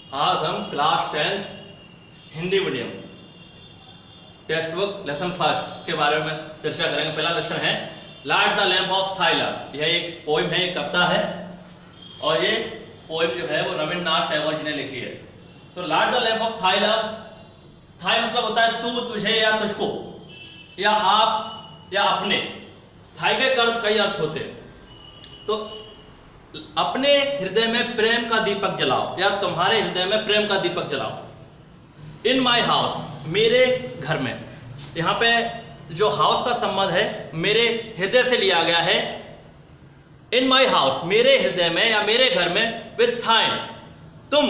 आज हम class 10 Hindi medium text book lesson first के बारे में चर्चा करेंगे। पहला लेसन है light the lamp of thy love. यह एक पोइम है, एक कविता है और ये पोइम जो है वो रविन्द्रनाथ टैगोर जी ने लिखी है। तो light the lamp of thy love, thy मतलब होता है तू, तुझे या तुझको या आप या अपने। थाई के कई अर्थ होते हैं। तो अपने हृदय में प्रेम का दीपक जलाओ या तुम्हारे हृदय में प्रेम का दीपक जलाओ। इन माई हाउस, मेरे घर में। यहाँ पे जो हाउस का संबंध है मेरे हृदय से लिया गया है। इन माई हाउस, मेरे हृदय में या मेरे घर में। विथ थाइन, तुम।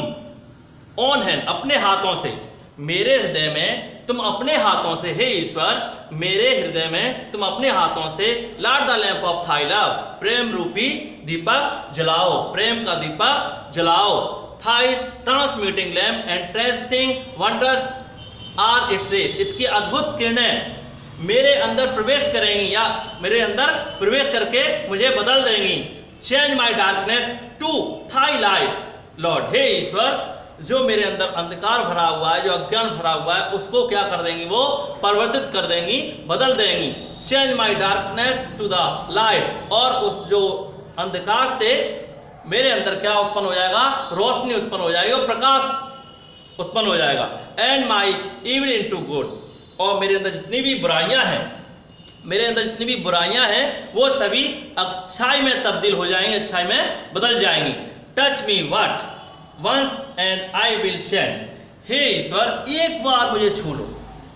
ऑन हैंड, अपने हाथों से। मेरे हृदय में तुम अपने हाथों से, हे ईश्वर मेरे हृदय में तुम अपने हाथों से light the lamp of thy love, प्रेम रूपी दीपक जलाओ, प्रेम का दीपक जलाओ। Thy transmitting lamp and tracing wonders are its ray, इसकी अद्भुत किरणें मेरे अंदर प्रवेश करेंगी या मेरे अंदर प्रवेश करके मुझे बदल देंगी। Change my darkness to thy light lord, हे ईश्वर जो मेरे अंदर अंधकार भरा हुआ है, जो अज्ञान भरा हुआ है, उसको क्या कर देंगी, वो परिवर्तित कर देंगी, बदल देंगी। Change my darkness to the light, और उस जो अंधकार से मेरे अंदर क्या उत्पन्न हो जाएगा, रोशनी उत्पन्न हो जाएगी और प्रकाश उत्पन्न हो जाएगा। And my evil into good, और मेरे अंदर जितनी भी बुराइयां हैं, मेरे अंदर जितनी भी बुराइयां हैं वो सभी अच्छाई में तब्दील हो जाएंगी, अच्छाई में बदल जाएंगी। Touch me what once and I will change, हे ईश्वर एक बार मुझे छू लो,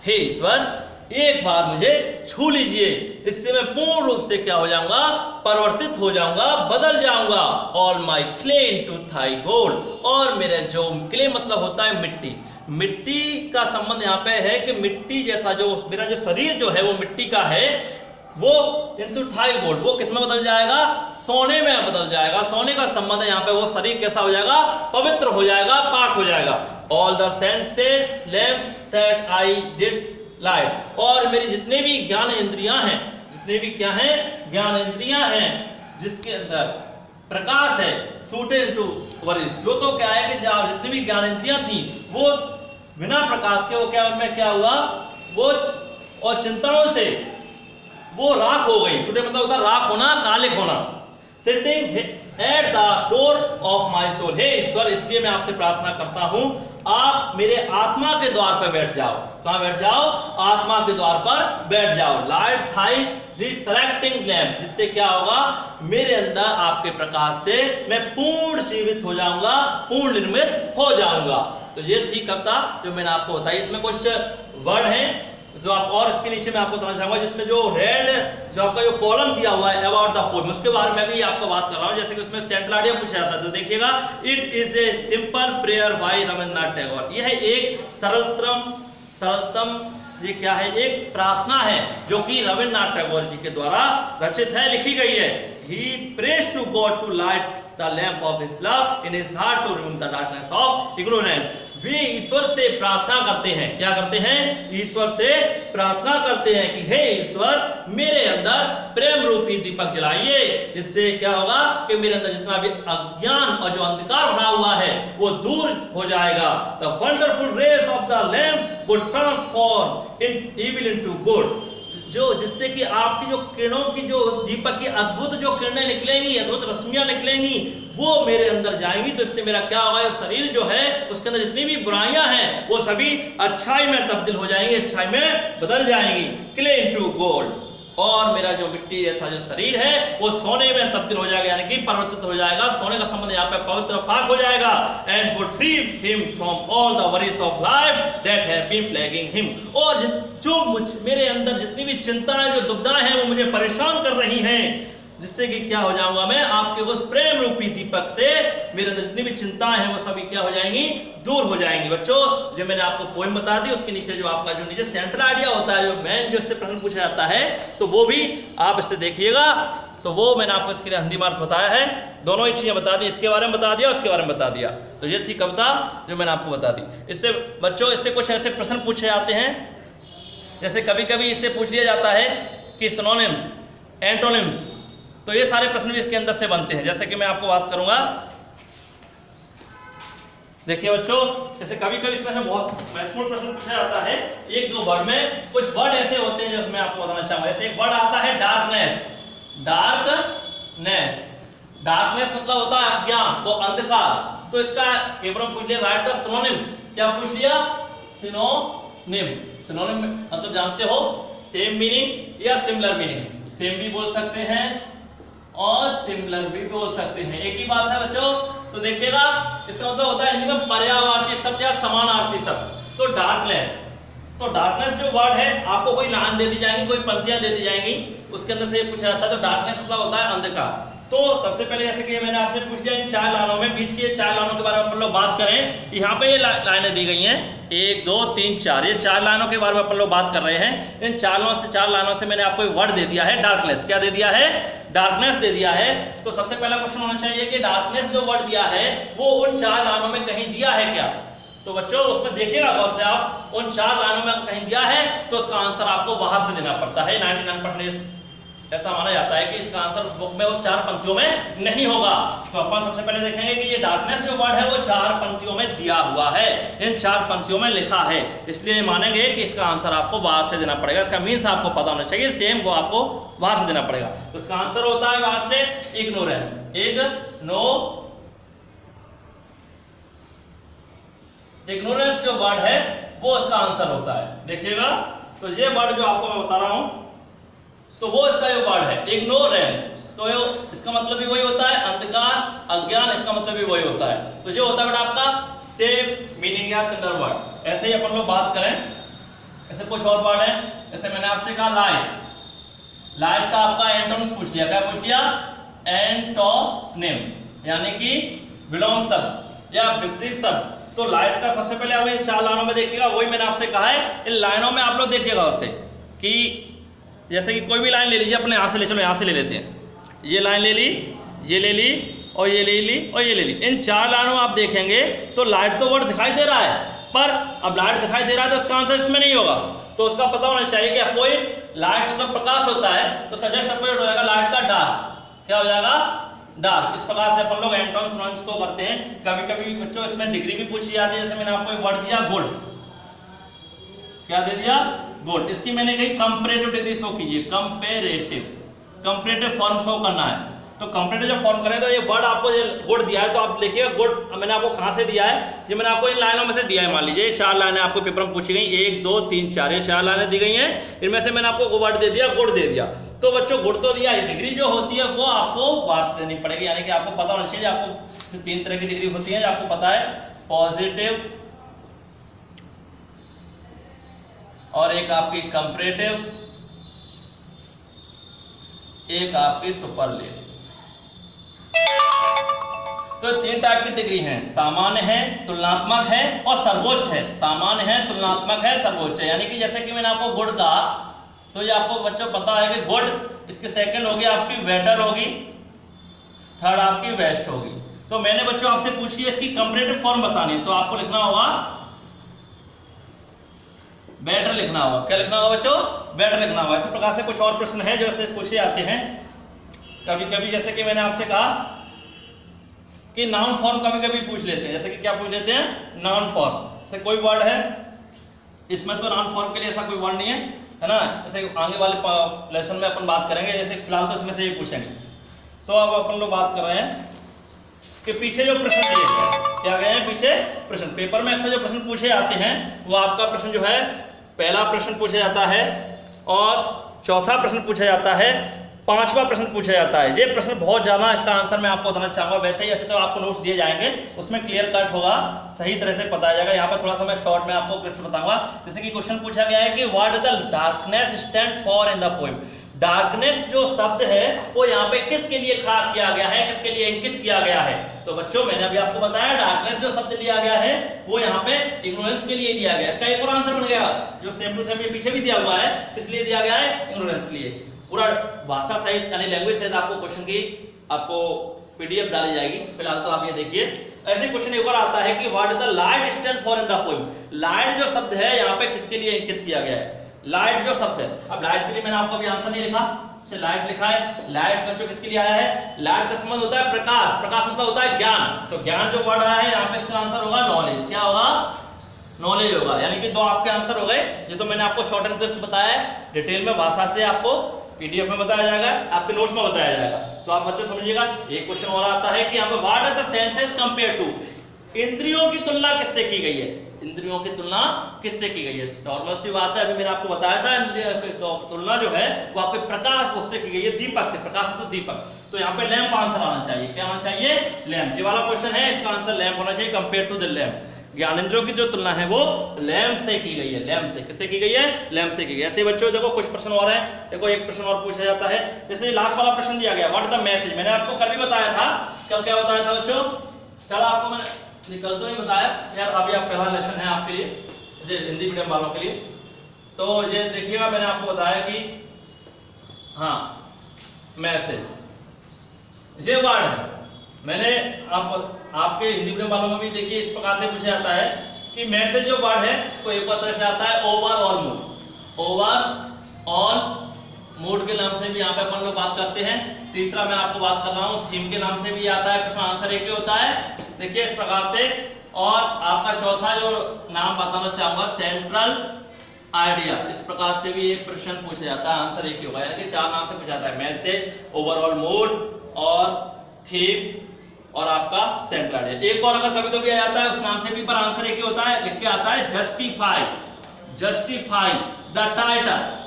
हे ईश्वर एक बार मुझे छू लीजिए, इससे मैं पूर्ण रूप से क्या हो जाऊंगा, परिवर्तित हो जाऊंगा, बदल जाऊंगा। All my clay into thy gold, और मेरे जो क्ले मतलब होता है मिट्टी, मिट्टी का संबंध यहाँ पे है कि मिट्टी जैसा जो मेरा जो शरीर जो है वो मिट्टी का है, वो इनटू थाई गोल्ड, वो किस में बदल जाएगा, सोने में बदल जाएगा। सोने का संबंध है यहाँ पे, वो शरीर कैसा हो जाएगा, पवित्र हो जाएगा, पाक हो जाएगा। All the senses lamps that I did light, और मेरी जितने भी ज्ञान इंद्रियां हैं, जितने भी क्या हैं, ज्ञान इंद्रियां हैं जिसके अंदर प्रकाश है, सूटेड टू वरिस, जो तो क्या है कि जितनी भी ज्ञान इंद्रियां थी वो बिना प्रकाश के वो क्या, उनमें क्या हुआ, वो और चिंतनों से वो राख हो गई। सूटे मतलब होता राख होना, कालिक होना। Sitting at the door of my soul, हे ईश्वर इसलिए मैं आपसे प्रार्थना करता हूं आप मेरे आत्मा के द्वार पर बैठ जाओ। कहां बैठ जाओ, आत्मा के द्वार पर बैठ जाओ। लाइट थाई रिसरेक्टिंग लैम्प, जिससे क्या होगा, मेरे अंदर आपके प्रकाश से मैं पूर्ण जीवित हो जाऊंगा, पूर्ण निर्मित हो जाऊंगा। तो ये थी कविता जो मैंने आपको बताई। इसमें कुछ वर्ड हैं जो आप, और इसके नीचे मैं आपको बताना चाहूंगा जिसमें जो रेड जो आपका जो कॉलम दिया हुआ है अबाउट द पोएम, उसके बारे में भी आपको बात कर रहा हूं। जैसे कि उसमें सेंट्रल आइडिया पूछा जाता है, तो देखिएगा, it is a simple prayer by Rabindranath Tagore, यह एक सरलतम ये क्या है, एक प्रार्थना है जो कि रविन्द्रनाथ टैगोर जी के द्वारा रचित है, लिखी गई है। He praise to God to light the lamp of his love in his heart to remove the darkness of ignorance. वे ईश्वर से प्रार्थना करते हैं, क्या करते हैं, ईश्वर से प्रार्थना करते हैं कि हे ईश्वर मेरे अंदर प्रेम रूपी दीपक जलाइए, जिससे क्या होगा कि मेरे अंदर जितना भी अज्ञान और जो अंधकार भरा हुआ है वो दूर हो जाएगा। The wonderful rays of the lamp would transform in evil into good, जो जिससे कि आपकी जो किरणों की, जो दीपक की अद्भुत जो किरणें निकलेंगी, अद्भुत रश्मियां निकलेंगी, वो मेरे अंदर जाएंगी। तो इससे मेरा क्या होगा, शरीर जो है उसके अंदर जितनी भी बुराइयां हैं वो सभी अच्छाई में तब्दील हो जाएंगी, अच्छाई में बदल जाएंगी। क्ले इनटू गोल्ड, और मेरा जो मिट्टी जैसा जो शरीर है वो सोने में तब्दील हो जाएगा, यानी कि परिवर्तित हो जाएगा। सोने का संबंध यहाँ पे पवित्र पाक हो जाएगा। And would free him from all the worries of life that have been plaguing him, और जो मेरे अंदर जितनी भी चिंताएं, जो दुविधाएं हैं वो मुझे परेशान कर रही हैं, जिससे कि क्या हो जाऊंगा मैं, आपके उस प्रेम रूपी दीपक से मेरे अंदर जितनी भी चिंताएं हैं वो सभी क्या हो जाएंगी, दूर हो जाएंगी। बच्चों जो मैंने आपको पोएम बता दी, उसके नीचे जो आपका जो नीचे सेंट्रल आइडिया होता है, जो मेन जो इससे प्रश्न पूछा जाता है, तो वो भी आप इससे देखिएगा। तो वो मैंने आपको इसके लिए हिंदी मार्थ बताया है, दोनों ही चीजें बता दी, इसके बारे में बता दिया, उसके बारे में बता दिया। तो ये थी कविता जो मैंने आपको बता दी। इससे बच्चों इससे कुछ ऐसे प्रश्न पूछे जाते हैं, जैसे कभी कभी इससे पूछ लिया जाता है कि सिनोनिम्स, एंटोनिम्स, तो ये सारे प्रश्न भी इसके अंदर से बनते हैं। जैसे कि मैं आपको बात करूंगा देखिए बच्चों, जैसे कभी कभी इसमें से बहुत महत्वपूर्ण प्रश्न पूछा जाता है, एक दो वर्ड में कुछ वर्ड ऐसे होते हैं जो इसमें आपको बताना चाहूंगा। जैसे एक वर्ड आता है डार्कनेस। डार्कनेस, डार्कनेस मतलब होता है अज्ञान, वो अंधकार। तो इसका पेपर में पूछ लिया राइट द सिनोनिम्स। क्या पूछ लिया? सिनोनिम। सिनोनिम मतलब जानते हो, सेम मीनिंग या सिमिलर मीनिंग। सेम भी बोल सकते हैं और सिमिलर भी बोल सकते हैं, एक ही बात है बच्चों। तो देखिएगा, इसका मतलब होता है हिंदी में पर्यायवाची शब्द या समानार्थी शब्द। तो डार्कनेस, तो डार्कनेस जो वर्ड है आपको कोई लाइन दे दी जाएगी, कोई पंक्तियां दे दी जाएंगी, उसके अंदर से ये पूछा जाता है। तो डार्कनेस मतलब होता है अंधकार। तो सबसे पहले जैसे कि मैंने आपसे पूछ लिया, इन 4 लाइनों में बीच की 4 लाइनों के बारे में अपन लोग बात करें। यहाँ पे ये लाइनें दी गई हैं 1 2 3 4, ये 4 लाइनों के बारे में अपन लोग बात कर रहे हैं। इन 4 लाइनों से मैंने आपको वर्ड दे दिया है डार्कनेस। क्या दे दिया है? डार्कनेस दे दिया है। तो सबसे पहला क्वेश्चन होना चाहिए कि डार्कनेस जो वर्ड दिया है वो उन 4 लाइनों में कहीं दिया है क्या? तो बच्चों उसमें देखिएगा गौर से, आप उन 4 लाइनों में कहीं दिया है तो उसका आंसर आपको बाहर से देना पड़ता है। 99% ऐसा माना जाता है कि इसका आंसर उस बुक में उस 4 पंक्तियों में नहीं होगा। तो अपन सबसे पहले देखेंगे कि ये डार्कनेस जो वर्ड है वो 4 पंक्तियों में दिया हुआ है, इन 4 पंक्तियों में लिखा है, इसलिए मानेंगे कि इसका आंसर आपको बाहर से देना पड़ेगा। इसका मीन्स आपको पता होना चाहिए, सेम वो आपको बाहर से देना पड़ेगा। तो इसका आंसर होता है बाहर से इग्नोरेंस। इग्नोरेंस जो वर्ड है वो इसका आंसर होता है। देखिएगा, तो ये वर्ड जो आपको मैं बता रहा हूं, तो वो इसका जो वर्ड है इग्नोरेंस, तो इसका मतलब भी वही होता है अंधकार, अज्ञान, इसका मतलब भी वही होता है। तो जो होता है बेटा आपका सेम मीनिंग या सिमिलर वर्ड। ऐसे ही अपन लोग बात करें, ऐसे कुछ और वर्ड है। जैसे मैंने आपसे कहा लाइट। लाइट का आपका एंटोनिम्स पूछ लिया। क्या पूछ लिया? एंटोनिम, यानी कि विलोम शब्द या विपरीत शब्द। तो लाइट का सबसे पहले आप इन 4 लाइनों में देखिएगा, वही मैंने आपसे कहा है। इन लाइनों में आप लोग देखिएगा उससे कि जैसे कि कोई भी लाइन ले लीजिए, अपने यहाँ से ले चलो, यहाँ से ले लेते हैं। ये लाइन ले ली, ये ले ली और ये ले ली और ये ले ली। इन 4 लाइनों में आप देखेंगे तो लाइट तो वर्ड दिखाई दे रहा है, पर अब लाइट दिखाई दे रहा है तो उसका आंसर इसमें नहीं होगा। तो उसका पता होना चाहिए कि अपोजिट, लाइट मतलब प्रकाश होता है, तो उसका जस्ट अपोजिट हो जाएगा लाइट का डार्क। क्या हो जाएगा? डार्क। इस प्रकार से अपन लोग एंटोनिम सिनोनिम्स को करते हैं। कभी कभी बच्चों इसमें डिग्री भी पूछी जाती है। जैसे मैंने आपको एक वर्ड दिया गुड। क्या दे दिया? गुड। इसकी मैंने कही कंपैरेटिव डिग्री शो कीजिए। कंपैरेटिव फॉर्म शो करना है। तो कंपैरेटिव जब फॉर्म करें तो ये वर्ड आपको गुड दिया है, तो आप देखिएगा गुड मैंने आपको कहां से दिया है? जो मैंने आपको इन लाइनों में से दिया है। मान लीजिए 4 लाइनें आपको पेपर में पूछी गई, 1 2 3 4, ये 4 लाइनें दी गई हैं। इनमें से मैंने आपको वर्ड दे दिया, गुड दे दिया। तो बच्चों गुड तो दिया है, डिग्री जो होती है वो आपको बाहर देनी पड़ेगी। यानी कि आपको पता होना चाहिए, आपको 3 तरह की डिग्री होती है, आपको पता है, पॉजिटिव और एक आपकी कंपैरेटिव, एक आपकी सुपरलेटिव। तो 3 टाइप की डिग्री हैं, सामान्य है, तुलनात्मक है और सर्वोच्च है। सामान्य है, तुलनात्मक है, सर्वोच्च है। यानी कि जैसे कि मैंने आपको गुड कहा, तो ये आपको बच्चों पता है कि गुड, इसकी सेकंड होगी आपकी बेटर होगी, थर्ड आपकी बेस्ट होगी। तो मैंने बच्चों आपसे पूछी है इसकी कंपैरेटिव फॉर्म बतानी है, तो आपको लिखना होगा बेटर लिखना होगा। क्या लिखना होगा बच्चों? बेटर लिखना होगा। इसी प्रकार से कुछ और प्रश्न है जो ऐसे पूछे जाते हैं कभी कभी। जैसे कि मैंने आपसे कहा कि नाउन फॉर्म कभी कभी पूछ लेते हैं। जैसे कि क्या पूछ लेते हैं? Noun form. जैसे कोई वर्ड है, इसमें तो नाउन फॉर्म के लिए ऐसा कोई वर्ड नहीं है ना। जैसे आगे वाले लेसन में अपन बात करेंगे, जैसे फिलहाल तो इसमें से ये पूछेंगे। तो अब अपन लोग बात कर रहे हैं कि पीछे जो प्रश्न दिए हैं, क्या गए हैं पीछे प्रश्न। पेपर में अक्सर जो प्रश्न पूछे जाते हैं वो आपका प्रश्न जो है, पहला प्रश्न पूछा जाता है और चौथा प्रश्न पूछा जाता है, 5वां प्रश्न पूछा जाता है। ये प्रश्न बहुत ज्यादा, इसका आंसर मैं आपको बताना चाहूंगा। वैसे ही ऐसे तो आपको नोट्स दिए जाएंगे, उसमें क्लियर कट होगा, सही तरह से बताया जाएगा। यहाँ पर थोड़ा सा मैं शॉर्ट में आपको प्रश्न बताऊंगा। जैसे कि क्वेश्चन पूछा गया है कि what does the darkness stand for in the poem. Darkness जो शब्द है वो यहाँ पे किसके लिए खास किया गया है, किसके लिए अंकित किया गया है? तो बच्चों मैंने अभी आपको बताया, डार्कनेस जो शब्द लिया गया है वो यहाँ पे इग्नोरेंस के लिए दिया गया है। इसका एक और आंसर बन गया जो सेम टू सेम ये पीछे भी दिया हुआ है, इसलिए दिया गया है इग्नोरेंस के लिए। पूरा भाषा सहित यानी लैंग्वेज सहित आपको क्वेश्चन की आपको पीडीएफ डाली जाएगी। फिलहाल तो आप ये देखिए। ऐसे क्वेश्चन एक और आता है कि what does the light stand for in the poem. Light जो शब्द है यहाँ पे किसके लिए अंकित किया गया है? लाइट जो शब्द है, अब लाइट के लिए मैंने आपको अभी आंसर नहीं लिखा, से लाइट लिखा है। लाइट बच्चों किसके लिए आया है? लाइट का संबंध होता है प्रकाश, प्रकाश मतलब होता है ज्ञान। तो ज्ञान जो वर्ड आया है यहाँ पे इसका आंसर होगा नॉलेज। क्या होगा? नॉलेज होगा। यानी कि दो आपके आंसर हो गए। ये तो मैंने आपको शॉर्ट एंड क्लिप्स बताया है, डिटेल में भाषा से आपको पीडीएफ में बताया जाएगा, आपके नोट्स में बताया जाएगा। तो आप बच्चों समझिएगा। एक क्वेश्चन और आता है कि यहाँ पे what are the senses compare to, इंद्रियों की तुलना किससे की गई है? इंद्रियों की तुलना किससे की गई है? नॉर्मल सी बात है, अभी मैंने आपको बताया था इंद्रियों की तुलना जो है वो आपके प्रकाश उससे की गई है, दीपक से। प्रकाश तो दीपक, तो यहाँ पे लैंप आंसर आना चाहिए। क्या आना चाहिए? लैंप। ये वाला क्वेश्चन है, इसका आंसर लैंप होना चाहिए, कंपेयर टू द लैंप। ज्ञानेंद्रियों की जो तुलना है वो लैंप से की गई है। लैंप से किससे की गई है? लैंप से की गई है। ऐसे बच्चों देखो कुछ प्रश्न और है। देखो एक प्रश्न और पूछा जाता है, जैसे लास्ट वाला प्रश्न दिया गया, व्हाट इज द मैसेज। मैंने आपको कल भी बताया था। कल क्या बताया था बच्चों? कल आपको मैंने कल तो नहीं बताया यार, अभी आप पहला लेसन है आपके लिए, जैसे हिंदी मीडियम वालों के लिए। तो ये देखिएगा, मैंने आपको बताया कि हाँ मैसेज ये वर्ड है। मैंने आपके हिंदी मीडियम वालों में भी देखिए इस प्रकार से पूछा जाता है कि मैसेज जो वर्ड है उसको एक तरह से आता है ओवरऑल मूड। ओवरऑल मूड के नाम से भी यहाँ पे अपन लोग बात करते हैं। तीसरा मैं आपको बात कर रहा हूँ थीम के नाम से भी आता है। प्रश्न आंसर एक ही होता है, देखिए इस प्रकार से। और आपका चौथा जो नाम बताना चाहूंगा सेंट्रल आइडिया, इस प्रकार से भी एक प्रश्न पूछा जाता है, आंसर एक ही होगा। यानी कि चार नाम से पूछा जाता है, मैसेज, ओवरऑल मूड और थीम और आपका सेंट्रल आइडिया। एक और अगर कभी कभी आ जाता है उस नाम से भी, पर आंसर एक ही होता है, लिख के आता है justify, justify the title.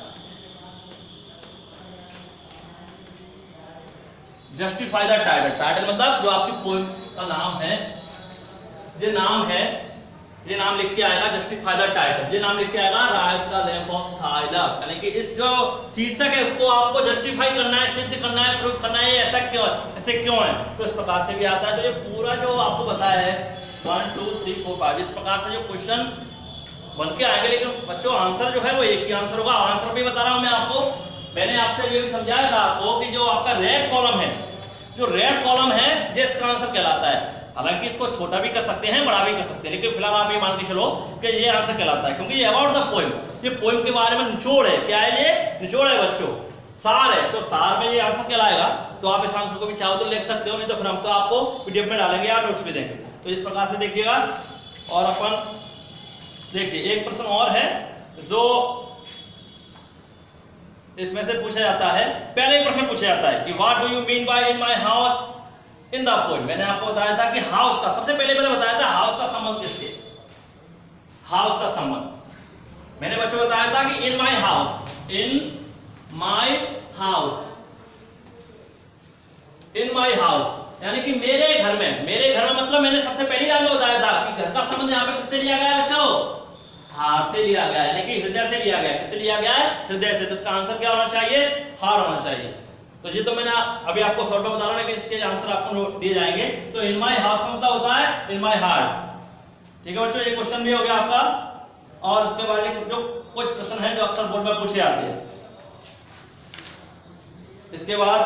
Justify the title, title मतलब जो आपकी पोएम का नाम है, ये नाम है, ये नाम लिख के आएगा जस्टिफाई द टाइटल। ये नाम लिख के आएगा light the lamp of Thailand. यानी कि इस जो शीर्षक है उसको आपको जस्टिफाई करना है, सिद्ध करना है, प्रूव करना है ऐसा क्यों है, ऐसे क्यों है। तो इस प्रकार से भी आता है। तो ये पूरा जो आपको बताया है 1 2 3 4 5 इस प्रकार से जो क्वेश्चन बन के आएंगे, लेकिन बच्चों आंसर जो है वो एक ही आंसर होगा। आंसर भी बता रहा हूं मैं आपको। मैंने आपसे ये भी समझाया था आपको कि जो आपका रेड कॉलम है, जो रेड कॉलम है ये इसका आंसर कहलाता है। हालांकि इसको छोटा भी कर सकते हैं, बड़ा भी कर सकते हैं, लेकिन फिलहाल आप ये मान के चलो कि ये आंसर कहलाता है, क्योंकि ये अबाउट द पोएम, ये पोएम के बारे में निचोड़ है। क्या है ये? निचोड़ है बच्चों, सार है। तो सार में ये आंसर कहलाएगा। तो आप इस आंसर को भी चाहो तो लिख सकते हो, नहीं तो फिर हम तो आपको पीडीएफ में डालेंगे या नोट्स भी देंगे। तो इस प्रकार से देखिएगा। और अपन देखिए एक प्रश्न और है जो इसमें से पूछा जाता है। पहले प्रश्न पूछा जाता है कि what do you mean by in my house in the poem. मैंने आपको बताया था कि हाउस का, सबसे पहले मैंने बताया था हाउस का संबंध किससे? हाउस का संबंध मैंने बच्चों बताया था कि in my house, in my house, in my house यानी कि मेरे घर में। मेरे घर में मतलब मैंने सबसे पहली लाइन में बताया था कि घर का संबंध यहाँ पे किससे लिया गया है बच्चों? हार्ट से लिया गया है, यानी कि हृदय से लिया गया है। किससे लिया गया है? हृदय से। तो इसका आंसर क्या होना चाहिए? हार्ट होना चाहिए। तो ये तो मैंने अभी आपको शॉर्ट में बता रहा हूं कि इसके आंसर आपको दिए जाएंगे। तो इन माय हाउस का मतलब होता है इन माय हार्ट। ठीक है बच्चों, ये क्वेश्चन भी हो गया आपका। और उसके बाद जो कुछ प्रश्न हैं जो अक्सर बोर्ड में पूछे जाते हैं। इसके बाद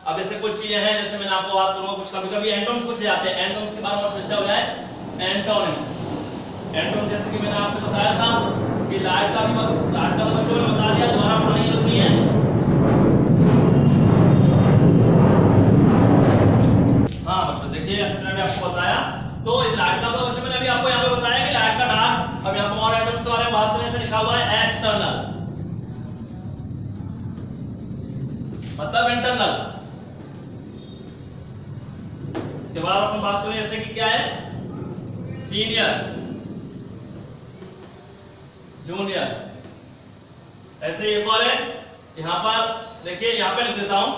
अब ऐसे कुछ चीजें हैं जैसे मैंने आपको बात करूंगा, कुछ कभी कभी एंटोनिम्स पूछे जाते हैं। एंटोनिम्स के बारे में चर्चा हो जाए। एंटोनिम्स, एंटोनिम्स जैसे कि मैंने आपसे बताया था कि लाइट का तो बच्चों ने बता दिया, दोबारा पढ़ने की जरूरत नहीं है। हाँ बच्चों देखिए जैसे मैंने आपको बताया, तो इस लाइट का तो बच्चों मैंने अभी आपको यहाँ पे बताया कि लाइट का डार्क। अब यहाँ पर और एंटोनिम्स के बारे में बात करने से लिखा हुआ है एक्सटर्नल, मतलब इंटरनल। के बाद अपन बात करें जैसे कि क्या है? Senior, junior. ऐसे एक और है यहाँ पर देखिए, यहाँ पे लिख देता हूं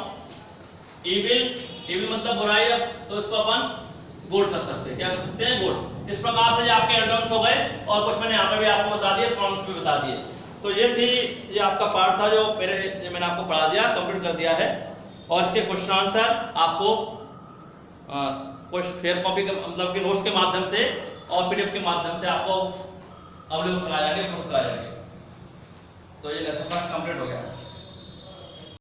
इविल। इविल मतलब बुराई, तो इसको अपन गुड कर सकते हैं। क्या कर सकते हैं? गुड। इस प्रकार से आपके एंटोनिम्स हो गए। और कुछ मैंने यहाँ पे भी आपको बता दिए, सिनोनिम्स भी बता दिए। तो ये थी, ये आपका पार्ट था जो मैंने आपको पढ़ा दिया, कंप्लीट कर दिया है। और इसके क्वेश्चन आंसर आपको कुछ फेयर कॉपी के मतलब के नोट्स के माध्यम से और पीडीएफ के माध्यम से आपको अवेलेबल कराया जाएगा, तो ये लेसन पार्ट कंप्लीट हो गया।